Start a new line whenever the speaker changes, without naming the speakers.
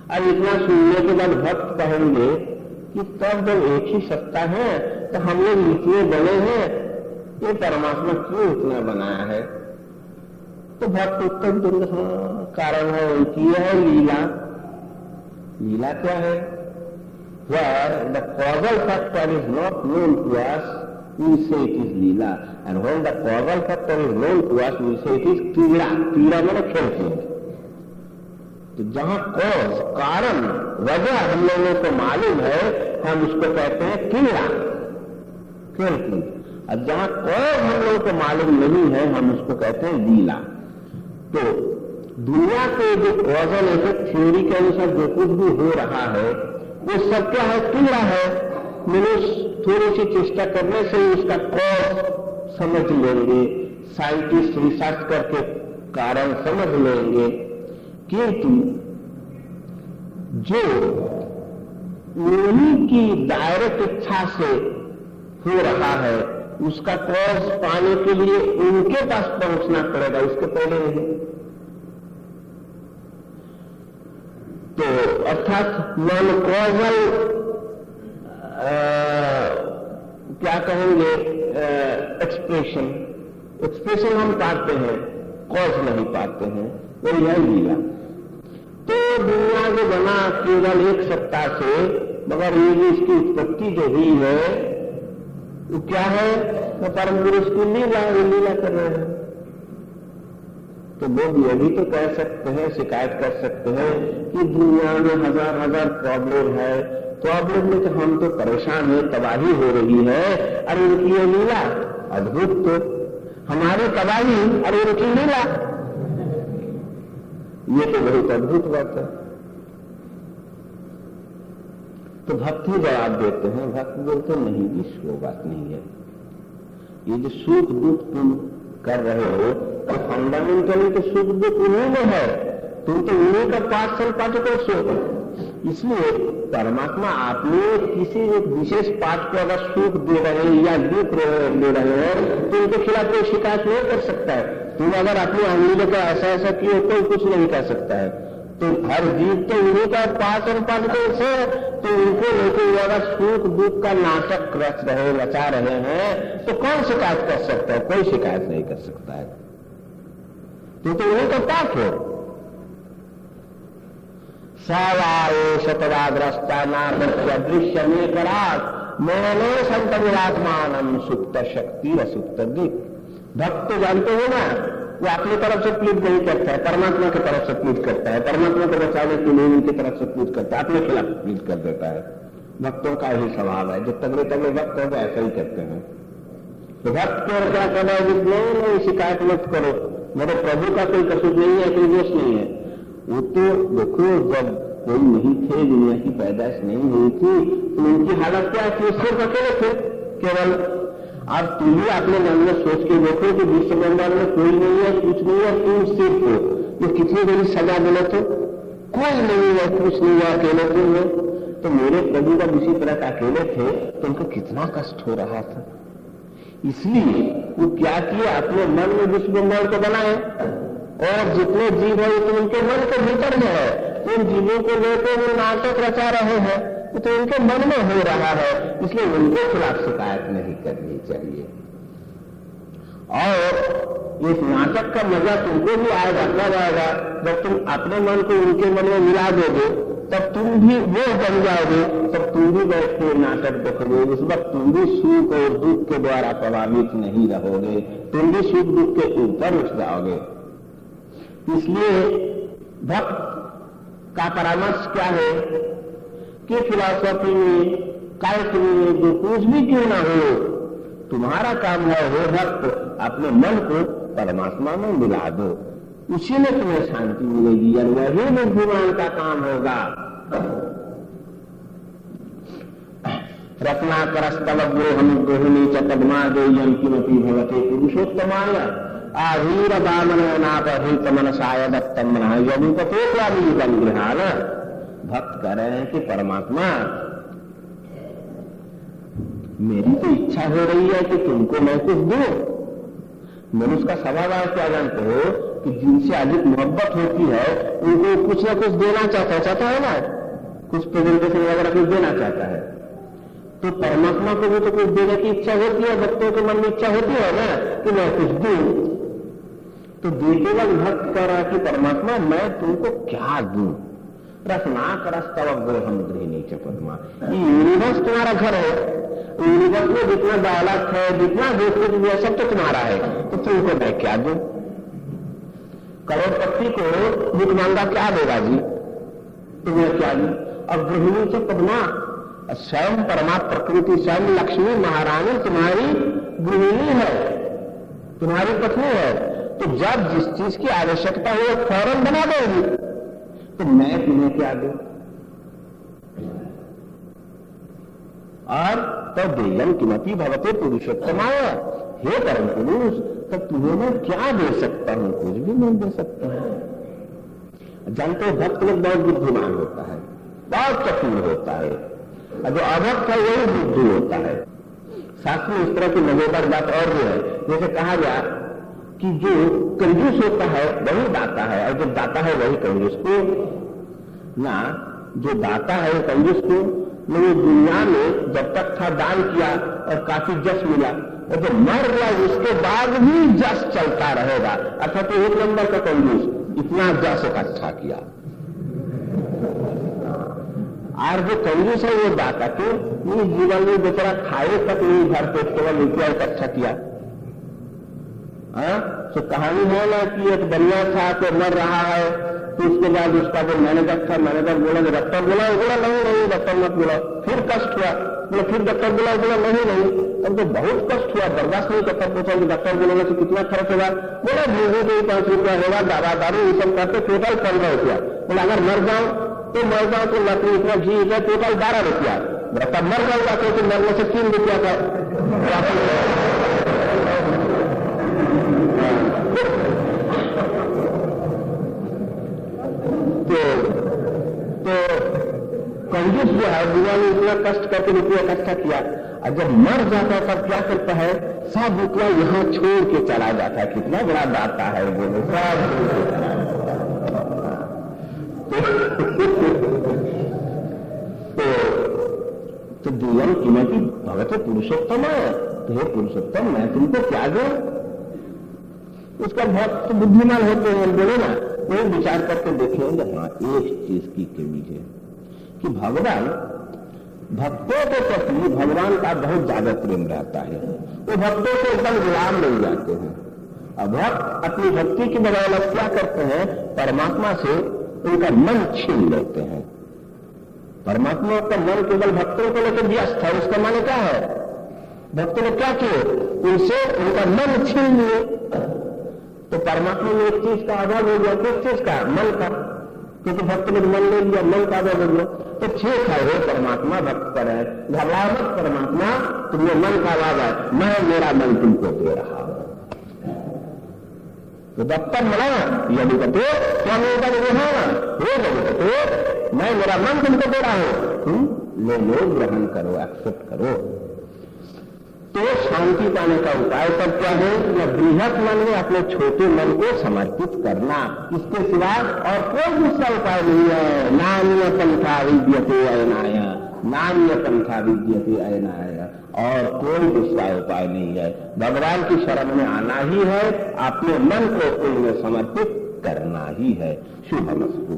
अब इतना सुनने के बाद भक्त कहेंगे कि तब जब एक ही सत्ता है तो हम लोग इतने बने हैं, ये परमात्मा क्यों इतना बनाया है? तो भक्त उत्तर देंगे, हाँ कारण है उनकी है लीला। लीला क्या है? Where the causal factor is not known to us, we say it is Leela, and when the causal factor is known to us, we say it is क्रीड़ा। क्रीड़ा माने खेल कूद। तो जहां कॉज कारण वजह हम लोगों को मालूम है, हम उसको कहते हैं क्रीड़ा, खेल कूद। अब जहां कॉज हम लोगों को मालूम नहीं है, हम उसको कहते हैं लीला। तो दुनिया के जो कॉजल इफेक्ट थ्योरी के अनुसार जो कुछ भी हो रहा है वो सब क्या है? क्रीड़ा है। मनुष्य थोड़ी सी चेष्टा करने से उसका कॉज समझ लेंगे, साइंटिस्ट रिसर्च करके कारण समझ लेंगे, किंतु जो उन्हीं की डायरेक्ट इच्छा से हो रहा है उसका कॉज पाने के लिए उनके पास पहुंचना पड़ेगा, उसके पहले नहीं। तो अर्थात नॉन कॉजल क्या कहेंगे एक्सप्रेशन हम पाते हैं, कॉज नहीं पाते हैं, वो यह लीला। तो दुनिया को बना केवल एक सत्ता से, मगर ये जो इसकी उत्पत्ति जो हुई है वो क्या है? तो परम पुरुष की लीला, वो लीला कर रहे हैं। तो लोग ये भी तो कह सकते हैं, शिकायत कर सकते हैं कि दुनिया में हजार हजार प्रॉब्लम है, प्रॉब्लम में तो हम तो परेशान है, तबाही हो रही है, अरे उनकी ये लीला अद्भुत। तो हमारी तबाही अरे उनकी लीला, ये तो बहुत अद्भुत बात है। तो भक्त ही जवाब देते हैं, भक्त बोलते नहीं जी वो बात नहीं है, ये जो सुख दुख तुम कर रहे हो तो फंडामेंटली तो सुख दुख उन्हीं में है, तुम तो उन्हीं का पार्सल पार्टिकल्स हो। इसलिए परमात्मा आपने किसी एक विशेष पाठ को अगर सुख दे रहे हैं या दुख दे रहे हैं तो उनके खिलाफ कोई शिकायत नहीं कर सकता है। तुम अगर अपनी अंगुली को ऐसा ऐसा किए तो कुछ नहीं कर सकता है। तो हर जीव तो उन्हीं का पार्सल पार्टिकल्स है, तो उनको लेकर अगर सुख दुख का नाटक रचा रहे हैं तो कौन शिकायत कर सकता है? कोई शिकायत नहीं कर सकता है। तो उन्हीं का पाठ हो। सवाए शतवाग्रस्ता नाटक दृश्य में करात मैंने संत विरात्मान सुप्त शक्ति असुप्त दिक। भक्त तो जानते हो ना, वो अपनी तरफ से प्लीड नहीं करता है, परमात्मा की तरफ से प्लीड करता है, परमात्मा को बचाने के लिए उनकी तरफ से प्लीड करता है, अपने खिलाफ प्लीड कर देता है। भक्तों का ही स्वभाव है, जो तगड़े तगड़े भक्त हो ऐसा ही करते हैं। तो भक्त को क्या कहना है? नहीं शिकायत मत करो, मेरे प्रभु का कोई कसूर नहीं है, कोई दोष नहीं है। वो तो देखो जब कोई नहीं थे, दुनिया की पैदाइश नहीं हुई थी, तो उनकी हालत क्या थी? सिर्फ अकेले थे केवल। अब तुम भी अपने मन में सोच के देखो कि विश्व ब्रह्मांड में कोई नहीं है, कुछ नहीं है, तुम सिर्फ हो। ये कितनी बड़ी सजा मिले तो कोई नहीं है, कुछ नहीं है, अकेले तुम हो। तो मेरे प्रभु जब इसी तरह का अकेले थे तो उनको कितना कष्ट हो रहा था। इसलिए वो क्या किए? अपने मन में विश्व ब्रह्मांड को बनाए, और जितने जीव है तो उनके मन के भीतर में है, उन जीवों को लेकर वो नाटक रचा रहे हैं, तो उनके मन में हो रहा है, इसलिए उनके खिलाफ शिकायत नहीं करनी चाहिए। और इस नाटक का मजा तुमको भी आएगा, कब आएगा? जब तुम अपने मन को उनके मन में मिला दोगे, तब तुम भी वो बन जाओगे, तब तुम भी बैठ के नाटक देखोगे। उस वक्त तुम भी सुख और दुख के द्वारा प्रभावित नहीं रहोगे, तुम भी सुख दुख के ऊपर उठ जाओगे। इसलिए भक्त का परामर्श क्या है कि फिलॉसफी में, काल्क में, जो कुछ भी क्यों ना हो, तुम्हारा काम है वो भक्त अपने मन को परमात्मा में मिला दो, उसी में तुम्हें शांति मिलेगी, और वही बुद्धिमान का काम होगा। रत्नाकरस्तव ग्रोहम ग्रोहिणी च पद्मा देयम किमपि भवते पुरुषोत्तमाय आधीर दामन नापहृत मनसाय दत्तम मनाय यदुपते स्वामीकम गृहान। भक्त कह रहे हैं कि परमात्मा मेरी तो इच्छा हो रही है कि तुमको मैं कुछ दूं। मनुष्य का स्वभाव क्या जानते हो कि जिनसे अधिक मोहब्बत होती है उनको कुछ ना कुछ देना चाहता है ना, कुछ प्रेजेंटेशन वगैरह कुछ देना चाहता है। तो परमात्मा को भी तो कुछ देने की इच्छा होती है, भक्तों के मन में इच्छा होती है ना कि मैं कुछ दूं। तो देते वक्त भक्त कह रहा कि परमात्मा मैं तुमको क्या दूं, रसनाक रस्तव ग्रहण गृहिणी च पद्मा। ये यूनिवर्स तुम्हारा घर है, यूनिवर्स में जितना दौलत है, जितना देखो है, सब तो तुम्हारा है, तो तुमको मैं क्या दूं। करोड़पति को भूख मांगा क्या देगा जी, तुम्हें क्या दूं। अब गृहिणी च पद्मा, स्वयं परमा प्रकृति स्वयं लक्ष्मी महारानी तुम्हारी गृहिणी है, तुम्हारी पत्नी है। तो जब जिस चीज की आवश्यकता हो फौरन बना देगी, तो मैं तुम्हें क्या दूं। और तो देयम किमपि भवते पुरुषोत्तमाय, हे परम पुरुष, तो तुम्हें मैं क्या दे सकता हूं, कुछ भी नहीं दे सकता हूं। जानते हो भक्त लोग बहुत बुद्धिमान होता है, बहुत चतुर होता है, और जो अभक्त है वही बुद्धि होता है। शास्त्र में इस तरह की मजेदार बात और भी है, जैसे कहा गया कि जो कंजूस होता है वही दाता है, और जो दाता है वही कंजूस को ना। जो दाता है वो कंजूस को नहीं, दुनिया में जब तक था दान किया और काफी जस मिला, और जब मर गया उसके बाद भी जस चलता रहेगा। अर्थात तो एक नंबर का कंजूस, इतना जस इकट्ठा किया। और जो कंजूस है वो दाता तो जीवन में बेचारा खाए तक नहीं भर पेट, केवल रुपया इकट्ठा किया। तो कहानी है ना कि एक बनिया था तो मर रहा है, तो उसके बाद उसका जो मैनेजर था, मैनेजर बोला डॉक्टर बोला नहीं डॉक्टर मत बोला। फिर कष्ट हुआ, बोला फिर डॉक्टर बोला नहीं। तब तो बहुत कष्ट हुआ, बर्दाश्त नहीं करता, पूछा कि डॉक्टर बोलेगा तो कितना खर्च होगा। बोला मुझे 5 रुपया होगा, दवा दारू ये सब करते टोटल 15 रुपया। बोला अगर मर जाओ तो लकड़ी इतना घी है, टोटल 12 रुपया। तब मर जाऊंगा तो मरने से 3 रुपया का। तो कंजूस जो है दुनिया में इतना कष्ट करके रुपया इकट्ठा किया, और जब मर जाता है तब क्या करता है, सब रुपया यहाँ छोड़ के चला जाता है। कितना बड़ा दाता है बोले, सब तो दुनिया में किमपि भवते पुरुषोत्तम है, तो हे पुरुषोत्तम मैं तुमको क्या दूं। उसका भक्त बुद्धिमान होते हैं, बोले ना, वो विचार करके देखेंगे। हाँ एक चीज की कमी है कि भगवान भक्तों के प्रति भगवान का बहुत ज्यादा प्रेम रहता है, वो भक्तों को एकदम गुलाम बन जाते हैं। अब भक्त अपनी भक्ति की बदौलत क्या करते हैं, परमात्मा से उनका मन छीन लेते हैं। परमात्मा का मन केवल भक्तों को लेकर व्यस्त है, उसका मन क्या है, भक्तों ने क्या किए, उनसे उनका मन छीन लिए। तो परमात्मा में एक चीज का अभाव हो गया, किस चीज का, मन का, क्योंकि भक्त ने मन ले लिया, मन का अभाव हो गया। तो ठीक है हे परमात्मा, भक्त पर है, घबराओ मत परमात्मा, तुम्हें मन का अभाव है, मैं मेरा मन तुमको दे रहा हूं। तो दफ्तर मिला यदि कहते क्या मिलता तो मैं मेरा मन तुमको दे रहा हूं, ले लो, ग्रहण करो, एक्सेप्ट करो। तो शांति पाने का उपाय सब क्या है, या बृहत मन में अपने छोटे मन को समर्पित करना, इसके सिवा और कोई दूसरा उपाय नहीं है। नान्य पंथा विद्यते अयनाय, नान्य पंथा विद्यते अयनाय, और कोई दूसरा उपाय नहीं है। भगवान की शरण में आना ही है, अपने मन को उन्हें समर्पित करना ही है। शुभमस्तु।